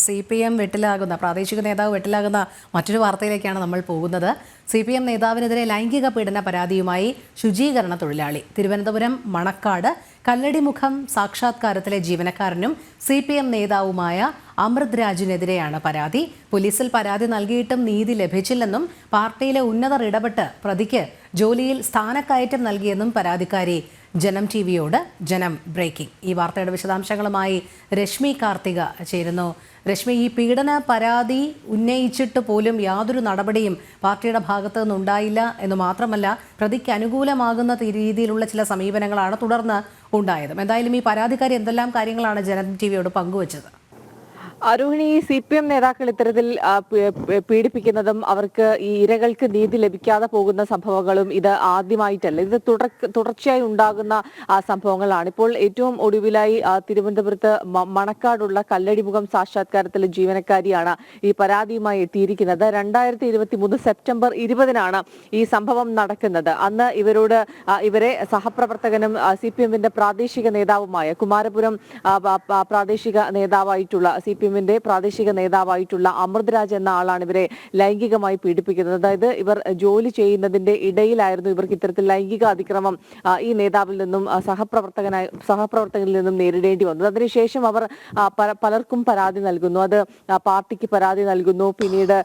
CPM വെട്ടിലാകുന്ന പ്രാദേശിക നേതാവ് വെട്ടിലാകുന്ന മറ്റൊരു വാർത്തയിലേക്കാണ് നമ്മൾ പോകുന്നത്. CPM നേതാവിനെതിരെ ലൈംഗിക പീഡന പരാതിയുമായി ശുചീകരണ തൊഴിലാളി. തിരുവനന്തപുരം മണക്കാട് കല്ലടിമുഖം സാക്ഷാത്കാരത്തിലെ ജീവനക്കാരനും CPM നേതാവുമായ അമൃത് രാജിനെതിരെയാണ് പരാതി. പോലീസിൽ പരാതി നൽകിയിട്ടും നീതി ലഭിച്ചില്ലെന്നും പാർട്ടിയിലെ ഉന്നതർ ഇടപെട്ട് പ്രതിക്ക് ജോലിയിൽ സ്ഥാനക്കയറ്റം നൽകിയെന്നും പരാതിക്കാരി ജനം ടിവിയോട് ജനം ബ്രേക്കിംഗ്. ഈ വാർത്തയുടെ വിശദാംശങ്ങളുമായി രശ്മി കാർത്തിക ചേരുന്നു. രശ്മി, ഈ പീഡന പരാതി ഉന്നയിച്ചിട്ട് പോലും യാതൊരു നടപടിയും പാർട്ടിയുടെ ഭാഗത്തു നിന്നുണ്ടായില്ല എന്ന് മാത്രമല്ല, പ്രതിക്ക് അനുകൂലമാകുന്ന രീതിയിലുള്ള ചില സമീപനങ്ങളാണ് തുടർന്ന് ഉണ്ടായത്. എന്തായാലും ഈ പരാതിക്കാരി എന്തെല്ലാം കാര്യങ്ങളാണ് ജനം ടിവിയോട് പങ്കുവച്ചത്? അരുഹിണി, CPM നേതാക്കൾ ഇത്തരത്തിൽ പീഡിപ്പിക്കുന്നതും അവർക്ക് ഈ ഇരകൾക്ക് നീതി ലഭിക്കാതെ പോകുന്ന സംഭവങ്ങളും ഇത് ആദ്യമായിട്ടല്ല. ഇത് തുടർച്ചയായി ഉണ്ടാകുന്ന സംഭവങ്ങളാണ്. ഇപ്പോൾ ഏറ്റവും ഒടുവിലായി തിരുവനന്തപുരത്ത് മണക്കാടുള്ള കല്ലടിമുഖം സാക്ഷാത്കാരത്തിലെ ജീവനക്കാരിയാണ് ഈ പരാതിയുമായി എത്തിയിരിക്കുന്നത്. 2023 സെപ്റ്റംബർ 20-നാണ് ഈ സംഭവം നടക്കുന്നത്. അന്ന് ഇവരെ സഹപ്രവർത്തകനും CPMന്റെ പ്രാദേശിക നേതാവുമായ കുമാരപുരം പ്രാദേശിക നേതാവായിട്ടുള്ള CPMന്റെ പ്രാദേശിക നേതാവായിട്ടുള്ള അമൃത് രാജ് എന്ന ആളാണ് ഇവരെ ലൈംഗികമായി പീഡിപ്പിക്കുന്നത്. അതായത് ഇവർ ജോലി ചെയ്യുന്നതിന്റെ ഇടയിലായിരുന്നു ഇവർക്ക് ഇത്തരത്തിൽ ലൈംഗിക അതിക്രമം ഈ നേതാവിൽ നിന്നും സഹപ്രവർത്തകരിൽ നിന്നും നേരിടേണ്ടി വന്നത്. അതിനുശേഷം അവർ പലർക്കും പരാതി നൽകുന്നു. അത് പാർട്ടിക്ക് പരാതി നൽകുന്നു, പിന്നീട്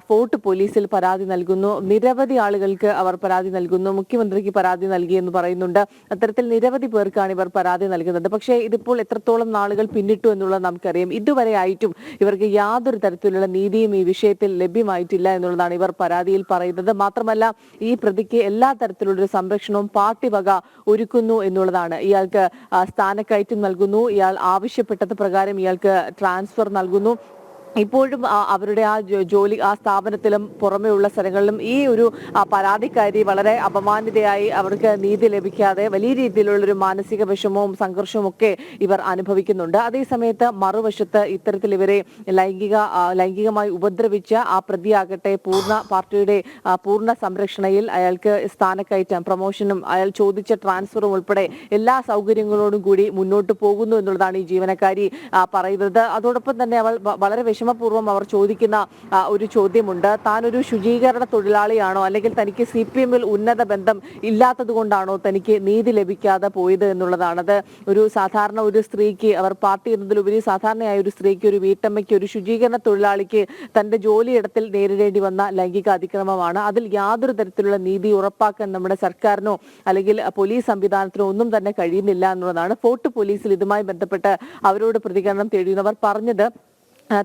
ഫോർട്ട് പോലീസിൽ പരാതി നൽകുന്നു, നിരവധി ആളുകൾക്ക് അവർ പരാതി നൽകുന്നു, മുഖ്യമന്ത്രിക്ക് പരാതി നൽകിയെന്ന് പറയുന്നുണ്ട്. അത്തരത്തിൽ നിരവധി പേർക്കാണ് ഇവർ പരാതി നൽകുന്നത്. പക്ഷേ ഇതിപ്പോൾ എത്രത്തോളം നാളുകൾ പിന്നിട്ടു എന്നുള്ളത് നമുക്കറിയാം. ഇതുവരെ ഇവർക്ക് യാതൊരു തരത്തിലുള്ള നീതിയും ഈ വിഷയത്തിൽ ലഭ്യമായിട്ടില്ല എന്നുള്ളതാണ് ഇവർ പരാതിയിൽ പറയുന്നത്. മാത്രമല്ല, ഈ പ്രതിക്ക് എല്ലാ തരത്തിലുള്ള സംരക്ഷണവും പാർട്ടി വക ഒരുക്കുന്നു എന്നുള്ളതാണ്. ഇയാൾക്ക് സ്ഥാനക്കയറ്റം നൽകുന്നു, ഇയാൾ ആവശ്യപ്പെട്ടത് പ്രകാരം ഇയാൾക്ക് ട്രാൻസ്ഫർ നൽകുന്നു. ഇപ്പോഴും അവരുടെ ജോലി സ്ഥാപനത്തിലും പുറമെയുള്ള സ്ഥലങ്ങളിലും ഈ ഒരു പരാതിക്കാരി വളരെ അപമാനിതയായി അവർക്ക് നീതി ലഭിക്കാതെ വലിയ രീതിയിലുള്ളൊരു മാനസിക വിഷമവും സംഘർഷവും ഒക്കെ ഇവർ അനുഭവിക്കുന്നുണ്ട്. അതേസമയത്ത് മറുവശത്ത് ഇത്തരത്തിൽ ഇവരെ ലൈംഗികമായി ഉപദ്രവിച്ച ആ പ്രതിയാകട്ടെ പാർട്ടിയുടെ പൂർണ്ണ സംരക്ഷണയിൽ അയാൾക്ക് സ്ഥാനക്കയറ്റം, പ്രൊമോഷനും അയാൾ ചോദിച്ച ട്രാൻസ്ഫറും ഉൾപ്പെടെ എല്ലാ സൗകര്യങ്ങളോടും കൂടി മുന്നോട്ട് പോകുന്നു എന്നുള്ളതാണ് ഈ ജീവനക്കാരി പറയുന്നത്. അതോടൊപ്പം തന്നെ അവൾ വളരെ വിഷമപൂർവ്വം അവർ ചോദിക്കുന്ന ഒരു ചോദ്യമുണ്ട്. താൻ ഒരു ശുചീകരണ തൊഴിലാളിയാണോ, അല്ലെങ്കിൽ തനിക്ക് CPMൽ ഉന്നത ബന്ധം ഇല്ലാത്തത് കൊണ്ടാണോ തനിക്ക് നീതി ലഭിക്കാതെ പോയത് എന്നുള്ളതാണ്. അത് സാധാരണ ഒരു സ്ത്രീക്ക്, അവർ പാർട്ടി എന്നതിലുപരി സാധാരണയായ ഒരു സ്ത്രീക്ക്, ഒരു വീട്ടമ്മയ്ക്ക്, ഒരു ശുചീകരണ തൊഴിലാളിക്ക് തന്റെ ജോലിയിടത്തിൽ നേരിടേണ്ടി വന്ന ലൈംഗിക അതിക്രമമാണ്. അതിൽ യാതൊരു തരത്തിലുള്ള നീതി ഉറപ്പാക്കാൻ നമ്മുടെ സർക്കാരിനോ അല്ലെങ്കിൽ പോലീസ് സംവിധാനത്തിനോ ഒന്നും തന്നെ കഴിയുന്നില്ല എന്നുള്ളതാണ്. ഫോർട്ട് പോലീസിൽ ഇതുമായി ബന്ധപ്പെട്ട് അവരോട് പ്രതികരണം തേടിയവർ പറഞ്ഞത്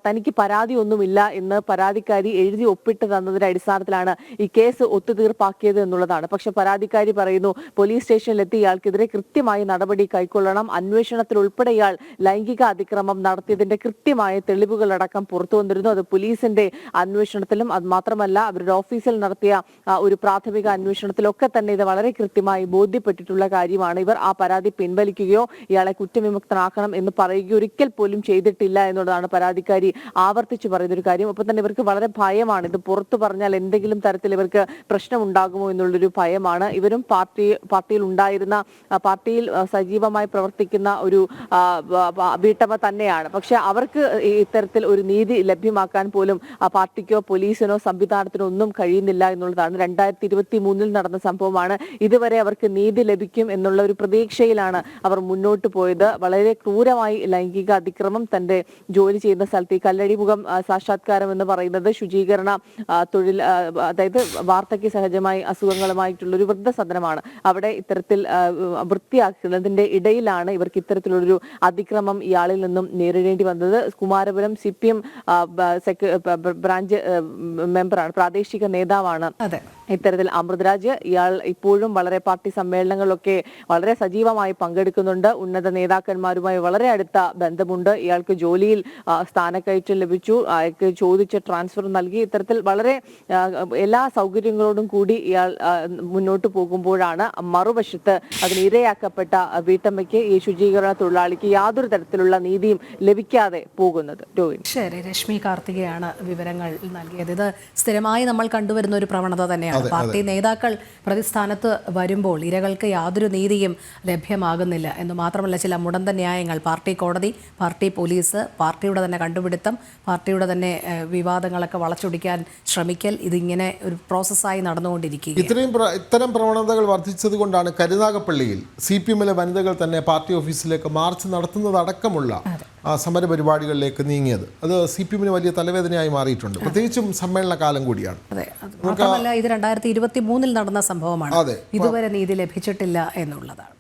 തനിക്ക് പരാതി ഒന്നുമില്ല എന്ന് പരാതിക്കാരി എഴുതി ഒപ്പിട്ട് തന്നതിന്റെ അടിസ്ഥാനത്തിലാണ് ഈ കേസ് ഒത്തുതീർപ്പാക്കിയത് എന്നുള്ളതാണ്. പക്ഷെ പരാതിക്കാരി പറയുന്നു, പോലീസ് സ്റ്റേഷനിലെത്തി ഇയാൾക്കെതിരെ കൃത്യമായി നടപടി കൈക്കൊള്ളണം, അന്വേഷണത്തിൽ ഉൾപ്പെടെ ഇയാൾ ലൈംഗിക അതിക്രമം നടത്തിയതിന്റെ കൃത്യമായ തെളിവുകളടക്കം പുറത്തു വന്നിരുന്നു. അത് പോലീസിന്റെ അന്വേഷണത്തിലും അത് മാത്രമല്ല അവരുടെ ഓഫീസിൽ നടത്തിയ ഒരു പ്രാഥമിക അന്വേഷണത്തിലൊക്കെ തന്നെ ഇത് വളരെ കൃത്യമായി ബോധ്യപ്പെട്ടിട്ടുള്ള കാര്യമാണ്. ഇവർ ആ പരാതി പിൻവലിക്കുകയോ ഇയാളെ കുറ്റവിമുക്തനാക്കണം എന്ന് പറയുകയോ ഒരിക്കൽ പോലും ചെയ്തിട്ടില്ല എന്നുള്ളതാണ് പരാതിക്കാരി ആവർത്തിച്ചു പറയുന്നൊരു കാര്യം. ഒപ്പം തന്നെ ഇവർക്ക് വളരെ ഭയമാണ്. ഇത് പുറത്തു പറഞ്ഞാൽ എന്തെങ്കിലും തരത്തിൽ ഇവർക്ക് പ്രശ്നം ഉണ്ടാകുമോ എന്നുള്ളൊരു ഭയമാണ്. ഇവരും പാർട്ടിയിൽ ഉണ്ടായിരുന്ന, പാർട്ടിയിൽ സജീവമായി പ്രവർത്തിക്കുന്ന ഒരു വീട്ടമ്മ തന്നെയാണ്. പക്ഷെ അവർക്ക് ഇത്തരത്തിൽ ഒരു നീതി ലഭ്യമാക്കാൻ പോലും പാർട്ടിക്കോ പോലീസിനോ സംവിധാനത്തിനോ ഒന്നും കഴിയുന്നില്ല എന്നുള്ളതാണ്. 2023 നടന്ന സംഭവമാണ്. ഇതുവരെ അവർക്ക് നീതി ലഭിക്കും എന്നുള്ള ഒരു പ്രതീക്ഷയിലാണ് അവർ മുന്നോട്ട് പോയത്. വളരെ ക്രൂരമായി ലൈംഗിക അതിക്രമം തന്റെ ജോലി ചെയ്യുന്ന സ്ഥലത്ത്, ഈ കല്ലടിമുഖം സാക്ഷാത്കാരം എന്ന് പറയുന്നത് ശുചീകരണ തൊഴിൽ, അതായത് വാർദ്ധക്യ സഹജമായി അസുഖങ്ങളുമായിട്ടുള്ള ഒരു വൃദ്ധസദനമാണ്. അവിടെ ഇത്തരത്തിൽ വൃത്തിയാക്കുന്നതിന്റെ ഇടയിലാണ് ഇവർക്ക് ഇത്തരത്തിലുള്ളൊരു അതിക്രമം ഇയാളിൽ നിന്നും നേരിടേണ്ടി വന്നത്. കുമാരപുരം CPM ബ്രാഞ്ച് മെമ്പറാണ്, പ്രാദേശിക നേതാവാണ് ഇത്തരത്തിൽ അമൃത് രാജ്. ഇയാൾ ഇപ്പോഴും വളരെ പാർട്ടി സമ്മേളനങ്ങളിലൊക്കെ വളരെ സജീവമായി പങ്കെടുക്കുന്നുണ്ട്. ഉന്നത നേതാക്കന്മാരുമായി വളരെ അടുത്ത ബന്ധമുണ്ട്. ഇയാൾക്ക് ജോലിയിൽ സ്ഥാനക്കയറ്റം ലഭിച്ചു, അയാൾക്ക് ചോദിച്ച ട്രാൻസ്ഫർ നൽകി. ഇത്തരത്തിൽ വളരെ എല്ലാ സൗകര്യങ്ങളോടും കൂടി ഇയാൾ മുന്നോട്ട് പോകുമ്പോഴാണ് മറുവശത്ത് അതിനിരയാക്കപ്പെട്ട വീട്ടമ്മയ്ക്ക്, ഈ ശുചീകരണ തൊഴിലാളിക്ക് യാതൊരു തരത്തിലുള്ള നീതിയും ലഭിക്കാതെ പോകുന്നത്. ശരി, രശ്മി കാർത്തികയാണ് വിവരങ്ങൾ നൽകിയത്. ഇത് സ്ഥിരമായി നമ്മൾ കണ്ടുവരുന്ന ഒരു പ്രവണത തന്നെയാണ്. പാർട്ടി നേതാക്കൾ പ്രതിസ്ഥാനത്ത് വരുമ്പോൾ ഇരകൾക്ക് യാതൊരു നീതിയും ലഭ്യമാകുന്നില്ല എന്ന് മാത്രമല്ല, ചില മുടന്ത ന്യായങ്ങൾ പാർട്ടി കോടതി, പാർട്ടി പോലീസ്, പാർട്ടിയുടെ തന്നെ കണ്ടുപിടുത്തം, പാർട്ടിയുടെ തന്നെ വിവാദങ്ങളൊക്കെ വളച്ചൊടിക്കാൻ ശ്രമിക്കൽ, ഇതിങ്ങനെ ഒരു പ്രോസസ്സായി നടന്നുകൊണ്ടിരിക്കുക. ഇത്തരം പ്രവണതകൾ വർദ്ധിച്ചത് കൊണ്ടാണ് കരുനാഗപ്പള്ളിയിൽ CPM-ലെ വനിതകൾ തന്നെ പാർട്ടി ഓഫീസിലേക്ക് മാർച്ച് നടത്തുന്നതടക്കമുള്ള സമരപരിപാടികളിലേക്ക് നീങ്ങിയത്. അത് CPM-ന് വലിയ തലവേദനയായി മാറിയിട്ടുണ്ട്, പ്രത്യേകിച്ചും സമ്മേളന കാലം കൂടിയാണ്. അതെ, മാത്രമല്ല ഇത് 2023 നടന്ന സംഭവമാണ്. ഇതുവരെ നീതി ലഭിച്ചിട്ടില്ല എന്നുള്ളതാണ്.